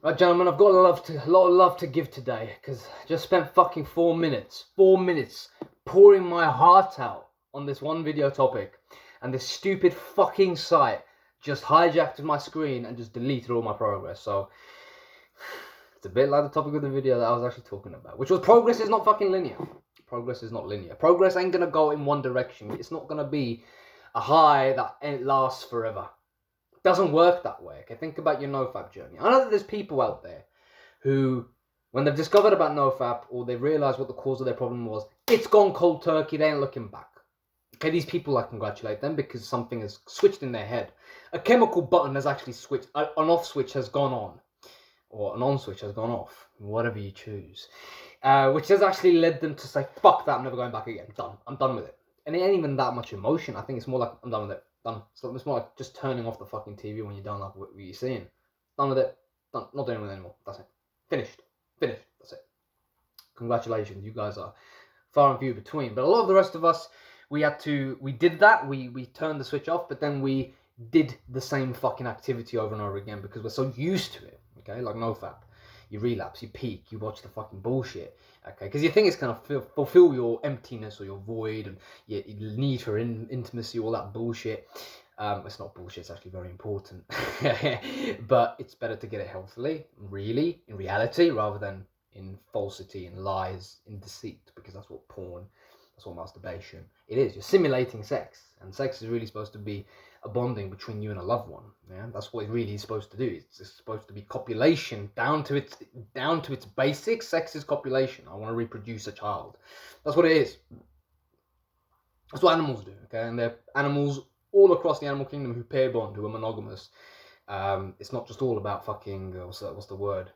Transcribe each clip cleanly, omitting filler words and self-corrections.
Right, gentlemen, I've got a lot of love to give today, because I just spent fucking 4 minutes pouring my heart out on this one video topic, and this stupid fucking site just hijacked my screen and just deleted all my progress. So it's a bit like the topic of the video that I was actually talking about, which was progress is not fucking linear. Progress is not linear. Progress ain't gonna go in one direction. It's not gonna be a high that lasts forever. Doesn't work that way. Okay, think about your nofap journey. I know that there's people out there who, when they've discovered about nofap or they realize what the cause of their problem was, it's gone cold turkey. They ain't looking back. Okay, these people, I congratulate them because something has switched in their head. A chemical button has actually switched. An off switch has gone on, or an on switch has gone off. Whatever you choose, which has actually led them to say, "Fuck that! I'm never going back again. Done. I'm done with it." And it ain't even that much emotion. I think it's more like, I'm done with it. Done. So it's more like just turning off the fucking TV when you're done like what you're seeing. Done with it. Done. Not doing it anymore. That's it. Finished. That's it. Congratulations. You guys are far and few between. But a lot of the rest of us, we did that. We turned the switch off, but then we did the same fucking activity over and over again because we're so used to it. Okay, like nofap. You relapse, you peak, you watch the fucking bullshit, okay? Because you think it's going to fulfill your emptiness or your void and your need for intimacy, all that bullshit. It's not bullshit, it's actually very important. But it's better to get it healthily, really, in reality, rather than in falsity and lies, in deceit, because that's what porn, that's what masturbation, it is. You're simulating sex, and sex is really supposed to be a bonding between you and a loved one. Yeah, that's what it really is supposed to do. It's supposed to be copulation down to its basics. Sex is copulation. I want to reproduce a child. That's what it is. That's what animals do. Okay, and they're animals all across the animal kingdom who pair bond, who are monogamous. It's not just all about fucking what's the word?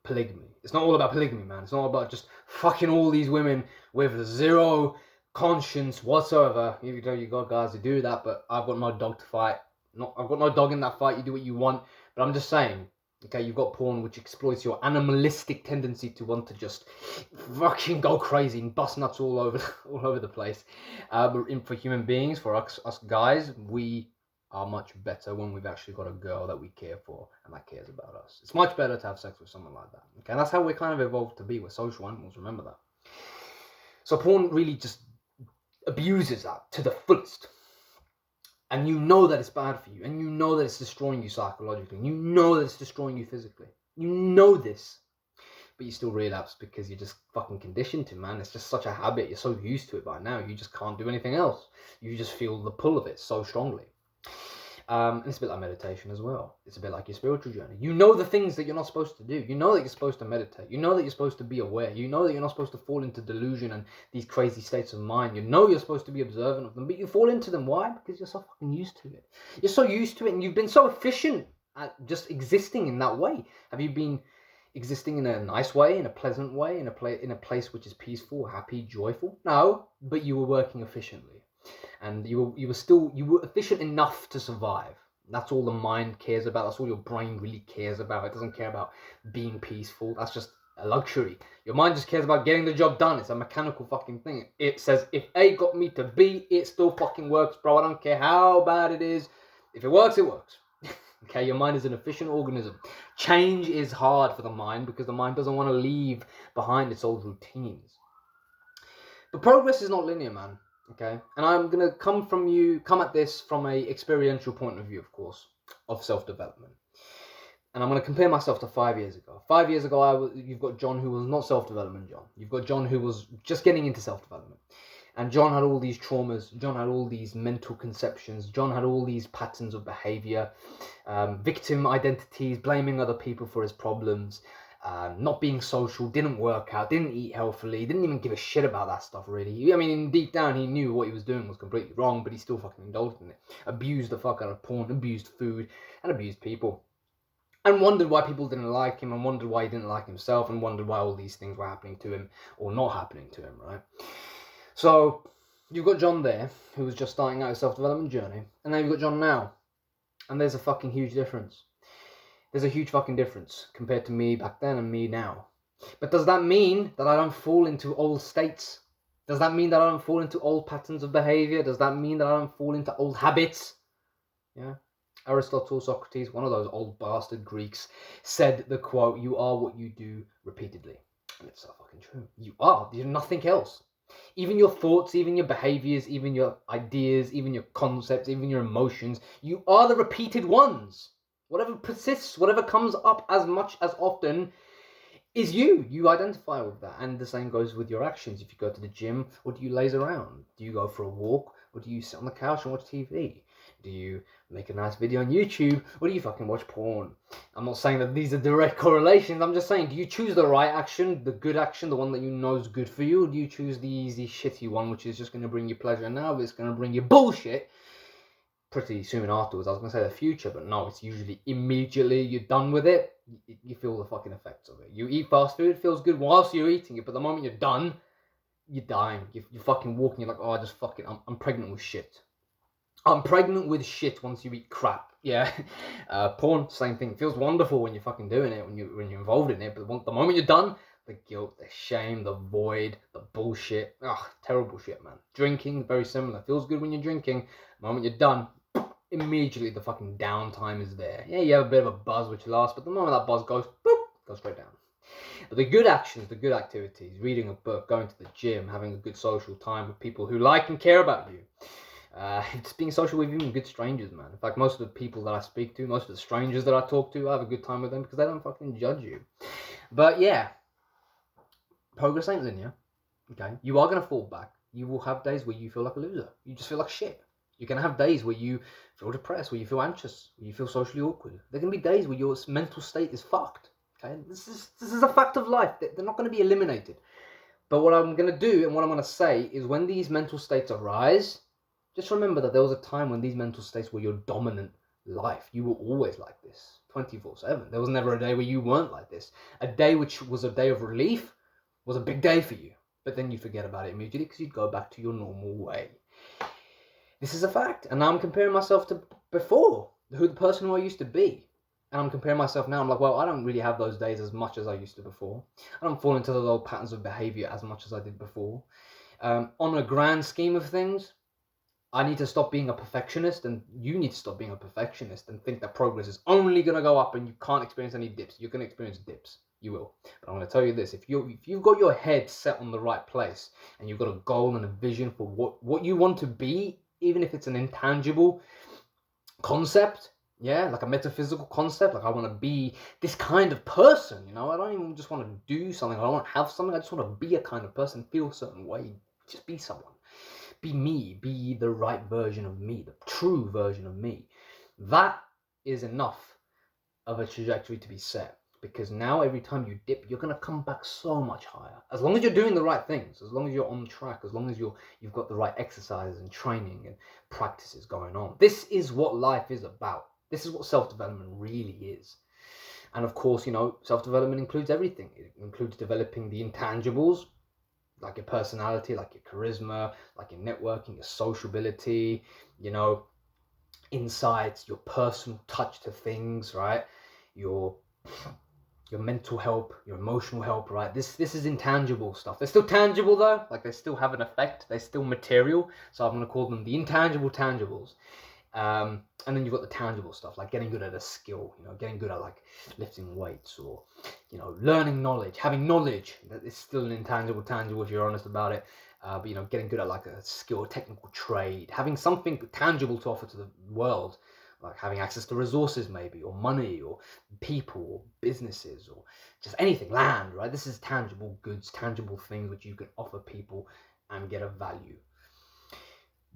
Polygamy. It's not all about polygamy, man. It's not about just fucking all these women with zero conscience whatsoever. You got guys who do that, but I've got no dog to fight. I've got no dog in that fight. You do what you want, but I'm just saying. Okay, you've got porn which exploits your animalistic tendency to want to just fucking go crazy and bust nuts all over the place. But for human beings, for us guys, we are much better when we've actually got a girl that we care for and that cares about us. It's much better to have sex with someone like that. Okay, and that's how we're kind of evolved to be. We're social animals. Remember that. So porn really just abuses that to the fullest, and you know that it's bad for you, and you know that it's destroying you psychologically, and you know that it's destroying you physically. You know this, but you still relapse because you're just fucking conditioned to, man. It's just such a habit. You're so used to it by now. You just can't do anything else. You just feel the pull of it so strongly. And it's a bit like meditation as well. It's a bit like your spiritual journey. You know the things that you're not supposed to do. You know that you're supposed to meditate. You know that you're supposed to be aware. You know that you're not supposed to fall into delusion and these crazy states of mind. You know you're supposed to be observant of them, but you fall into them. Why? Because you're so fucking used to it. You're so used to it, and you've been so efficient at just existing in that way. Have you been existing in a nice way, in a pleasant way, in a place which is peaceful, happy, joyful? No, but you were working efficiently. And you were efficient enough to survive. That's all the mind cares about. That's all your brain really cares about. It doesn't care about being peaceful. That's just a luxury. Your mind just cares about getting the job done. It's a mechanical fucking thing. It says, if A got me to B, it still fucking works, bro. I don't care how bad it is. If it works, it works. Okay, your mind is an efficient organism. Change is hard for the mind because the mind doesn't want to leave behind its old routines. But progress is not linear, man. Okay, and I'm gonna come at this from a experiential point of view, of course, of self-development. And I'm gonna compare myself to 5 years ago. 5 years ago, you've got John who was not self-development John. You've got John who was just getting into self-development. And John had all these traumas. John had all these mental conceptions. John had all these patterns of behavior, victim identities, blaming other people for his problems. Not being social, didn't work out, didn't eat healthily, didn't even give a shit about that stuff really. I mean, deep down he knew what he was doing was completely wrong, but he still fucking indulged in it. Abused the fuck out of porn, abused food, and abused people. And wondered why people didn't like him, and wondered why he didn't like himself, and wondered why all these things were happening to him, or not happening to him, right? So, you've got John there, who was just starting out his self-development journey, and then you've got John now. And there's a fucking huge difference. There's a huge fucking difference compared to me back then and me now. But does that mean that I don't fall into old states? Does that mean that I don't fall into old patterns of behavior? Does that mean that I don't fall into old habits? Yeah. Aristotle, Socrates, one of those old bastard Greeks, said the quote, "You are what you do repeatedly." And it's so fucking true. You are. You're nothing else. Even your thoughts, even your behaviors, even your ideas, even your concepts, even your emotions, you are the repeated ones. Whatever persists, whatever comes up as much as often is you. You identify with that. And the same goes with your actions. If you go to the gym, or do you laze around? Do you go for a walk, or do you sit on the couch and watch TV? Do you make a nice video on YouTube, or do you fucking watch porn? I'm not saying that these are direct correlations. I'm just saying, do you choose the right action, the good action, the one that you know is good for you, or do you choose the easy, shitty one, which is just going to bring you pleasure now, but it's going to bring you bullshit pretty soon afterwards? I was going to say the future, but no, it's usually immediately you're done with it, you feel the fucking effects of it. You eat fast food, it feels good whilst you're eating it, but the moment you're done, you're dying. You're fucking walking, you're like, oh, I just fucking, I'm pregnant with shit. I'm pregnant with shit once you eat crap. Yeah. Porn, same thing. It feels wonderful when you're fucking doing it, when you're involved in it, but the moment you're done, the guilt, the shame, the void, the bullshit. Ugh, terrible shit, man. Drinking, very similar. Feels good when you're drinking. The moment you're done, immediately the fucking downtime is there. Yeah, you have a bit of a buzz which lasts, but the moment that buzz goes, boop, goes straight down. But the good actions, the good activities, reading a book, going to the gym, having a good social time with people who like and care about you. Just being social with even good strangers, man. In fact, most of the people that I speak to, most of the strangers that I talk to, I have a good time with them because they don't fucking judge you. But yeah, progress ain't linear. Okay, you are gonna fall back. You will have days where you feel like a loser. You just feel like shit. You're gonna have days where you feel depressed, where you feel anxious, where you feel socially awkward. There can be days where your mental state is fucked. Okay, this is a fact of life. They're not gonna be eliminated. But what I'm gonna do and what I'm gonna say is, when these mental states arise, just remember that there was a time when these mental states were your dominant life. You were always like this, 24/7. There was never a day where you weren't like this. A day which was a day of relief was a big day for you. But then you forget about it immediately because you'd go back to your normal way. This is a fact. And now I'm comparing myself to before, the person who I used to be. And I'm comparing myself now. I'm like, well, I don't really have those days as much as I used to before. I don't fall into those old patterns of behavior as much as I did before. On a grand scheme of things, I need to stop being a perfectionist, and you need to stop being a perfectionist and think that progress is only going to go up and you can't experience any dips. You're going to experience dips. You will. But I'm going to tell you this. If you've got your head set on the right place and you've got a goal and a vision for what you want to be, even if it's an intangible concept, yeah, like a metaphysical concept, like I want to be this kind of person, you know, I don't even just want to do something, I don't want to have something, I just want to be a kind of person, feel a certain way, just be someone. Be me, be the right version of me, the true version of me. That is enough of a trajectory to be set, because now every time you dip, you're going to come back so much higher. As long as you're doing the right things, as long as you're on track, as long as you've got the right exercises and training and practices going on. This is what life is about. This is what self-development really is. And of course, you know, self-development includes everything. It includes developing the intangibles, like your personality, like your charisma, like your networking, your sociability, you know, insights, your personal touch to things, right? Your mental help, your emotional help, right? This is intangible stuff. They're still tangible though, like they still have an effect. They're still material. So I'm going to call them the intangible tangibles. And then you've got the tangible stuff, like getting good at a skill, you know, getting good at like lifting weights, or, you know, learning knowledge, having knowledge. That is still an intangible tangible if you're honest about it. But, you know, getting good at like a skill, a technical trade, having something tangible to offer to the world, like having access to resources maybe, or money, or people, or businesses, or just anything, land, right? This is tangible goods, tangible things which you can offer people and get a value.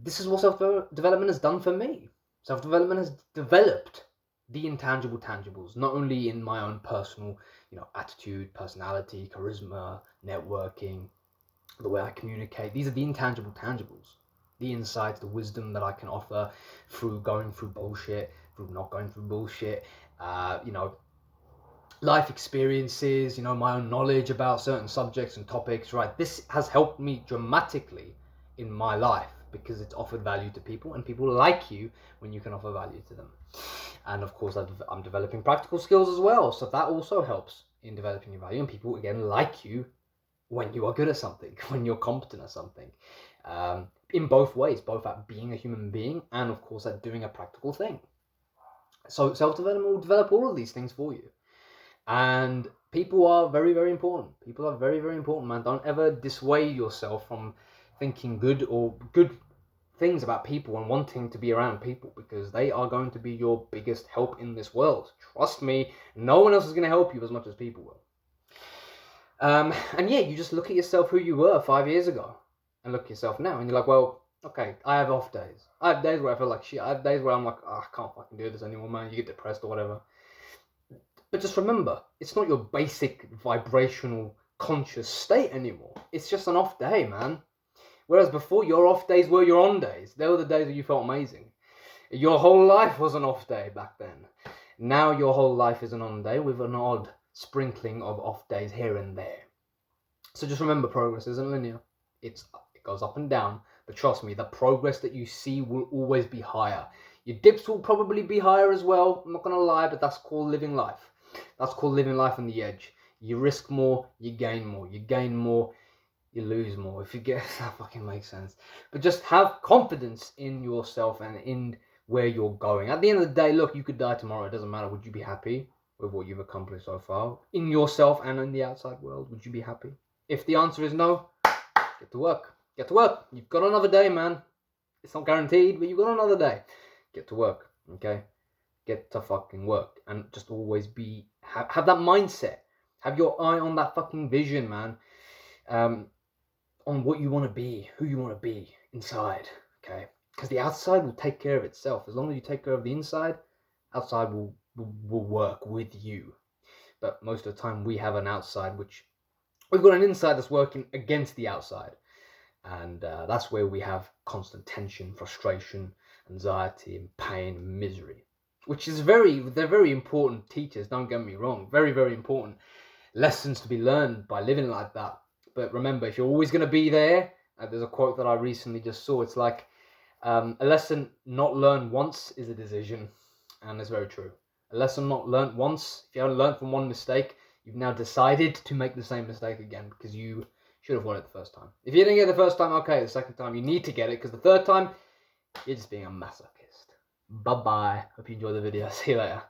This is what self-development has done for me. Self-development has developed the intangible tangibles, not only in my own personal, you know, attitude, personality, charisma, networking, the way I communicate. These are the intangible tangibles, the insights, the wisdom that I can offer through going through bullshit, through not going through bullshit, you know, life experiences, you know, my own knowledge about certain subjects and topics, right? This has helped me dramatically in my life, because it's offered value to people, and people like you when you can offer value to them. And of course, I'm developing practical skills as well, so that also helps in developing your value, and people again like you when you are good at something, when you're competent at something, in both ways, both at being a human being and of course at doing a practical thing. So self-development will develop all of these things for you. And people are very, very important. People are very, very important, man. Don't ever dissuade yourself from thinking good things about people and wanting to be around people, because they are going to be your biggest help in this world. Trust me, no one else is going to help you as much as people will. And yeah, you just look at yourself, who you were 5 years ago, and look at yourself now, and you're like, well, okay, I have off days. I have days where I feel like shit. I have days where I'm like, oh, I can't fucking do this anymore, man. You get depressed or whatever. But just remember, it's not your basic vibrational conscious state anymore. It's just an off day, man. Whereas before, your off days were your on days. They were the days that you felt amazing. Your whole life was an off day back then. Now your whole life is an on day with an odd sprinkling of off days here and there. So just remember, progress isn't linear. It goes up and down. But trust me, the progress that you see will always be higher. Your dips will probably be higher as well. I'm not going to lie, but that's called living life. That's called living life on the edge. You risk more, you gain more. You gain more, you lose more. If you get, that fucking makes sense. But just have confidence in yourself and in where you're going. At the end of the day, look, you could die tomorrow. It doesn't matter. Would you be happy with what you've accomplished so far? In yourself and in the outside world, would you be happy? If the answer is no, get to work. Get to work. You've got another day, man. It's not guaranteed, but you've got another day. Get to work, okay? Get to fucking work. And just always have that mindset. Have your eye on that fucking vision, man. On what you want to be, who you want to be inside, okay? Because the outside will take care of itself. As long as you take care of the inside, outside will work with you. But most of the time we have an outside which, we've got an inside that's working against the outside. And that's where we have constant tension, frustration, anxiety, and pain, and misery. Which is they're very important teachers, don't get me wrong. Very, very important lessons to be learned by living like that. But remember, if you're always going to be there, there's a quote that I recently just saw. It's like, a lesson not learned once is a decision. And it's very true. A lesson not learned once, if you haven't learned from one mistake, you've now decided to make the same mistake again, because you should have won it the first time. If you didn't get it the first time, okay, the second time you need to get it, because the third time, you're just being a masochist. Bye-bye. Hope you enjoyed the video. See you later.